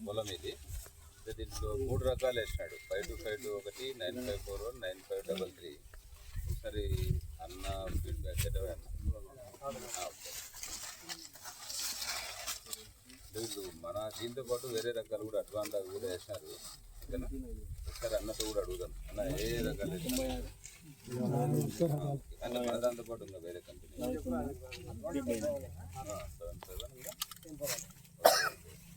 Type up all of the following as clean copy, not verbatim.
పొలం ఇది. దీంట్లో 3 రకాలు వేసినాడు. 5252 ఒకటి, 9541, 9533. ఒకసారి అన్న ఫీడ్బ్యాక్ వీళ్ళు మన దీంతో పాటు వేరే రకాలు కూడా అడ్వాన్స్ కూడా వేసినారు. ఓకేనా? ఒకసారి అన్నతో కూడా అడుగుదాం. అన్న ఏ రకాలు వేసినారు? అంటే మన దాంతో పాటు ఉందా వేరే కంపెనీ?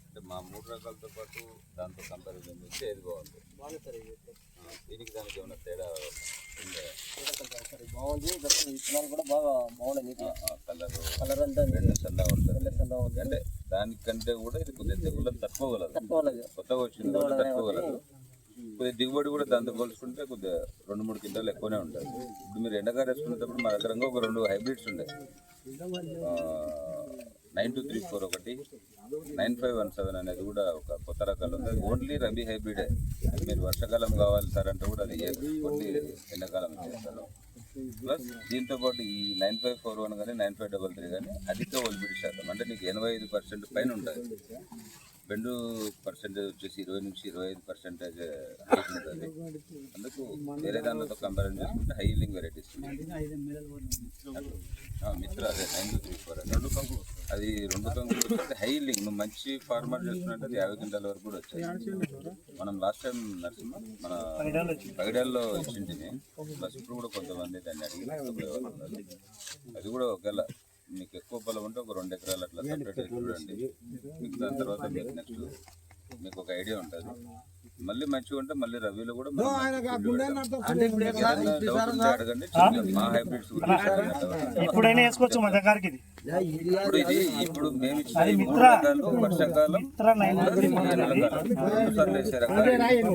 అంటే మా 3 రకాలతో పాటు దాంతో కంపారిజన్ చేస్తే ఏది బాగుంది? దీనికి దానికి ఏమైనా తేడా ఉందా? బాగుంది. విత్తనాలు కూడా బాగా బాగున్నాయి. కలర్ అంతా సన్నగా ఉంటుంది. అంటే దానికంటే కూడా ఇది కొద్దిగా తెగుళ్ళని తట్టుకోగలదు. కొత్తగా వచ్చింది తట్టుకోగలదు. కొద్దిగా దిగుబడి కూడా దాంతో పోల్చుకుంటే కొద్దిగా 2-3 క్వింటాలు ఎక్కువనే ఉంటుంది. ఇప్పుడు మీరు ఎండగా వేసుకునేటప్పుడు మా దగ్గర ఒక 2 హైబ్రిడ్స్ ఉండే, 9234 ఒకటి, 9517 అనేది కూడా ఒక కొత్త రకాలు ఉంది. అది ఓన్లీ రబీ హైబ్రిడే. మీరు వర్షాకాలం కావాలి సార్ అంటే కూడా అది ఓన్లీ ఎండాకాలం చేస్తారు. ప్లస్ దీంతోపాటు ఈ 9541 కానీ 9533 కానీ అధిక ఒలిబిడి శాతం, అంటే నీకు 85% పైన ఉంటుంది. బెండు పర్సెంటేజ్ వచ్చేసి 20 నుంచి 25% ఉంటుంది. అందుకు వేరే దానితో కంపేర్ చేసుకుంటే హై ఈల్డింగ్ వెరైటీస్ మిత్ర అదే 9234 అది 2 కంకులు వచ్చేసి హై ఈల్డింగ్. నువ్వు మంచి ఫార్మర్ చేస్తున్నట్టు అది 50 క్వింటాల వరకు కూడా వచ్చాయి. మనం లాస్ట్ టైం నరసింహ మన పైడాల్లో ఇచ్చింటిని. ప్లస్ ఇప్పుడు కూడా కొంతమంది దాన్ని అడిగి అది కూడా ఒకవేళ మీకు ఎక్కువ పొలం ఉంటే ఒక 2 ఎకరాలు అట్లా సపరేట్ చూడండి. మీకు దాని తర్వాత మీకు నెక్స్ట్ మీకు ఒక ఐడియా ఉంటుంది. మళ్ళీ మంచిగా ఉంటే మళ్ళీ రవిలో కూడా అడగండి. మా హైబ్రిడ్స్ ఎప్పుడైనా వేసుకోవచ్చు మా దగ్గరికి. ఇప్పుడు మేము ఇచ్చిన 3 రకాలు వర్షాకాలం 2 సార్లు వేసే రకాలు.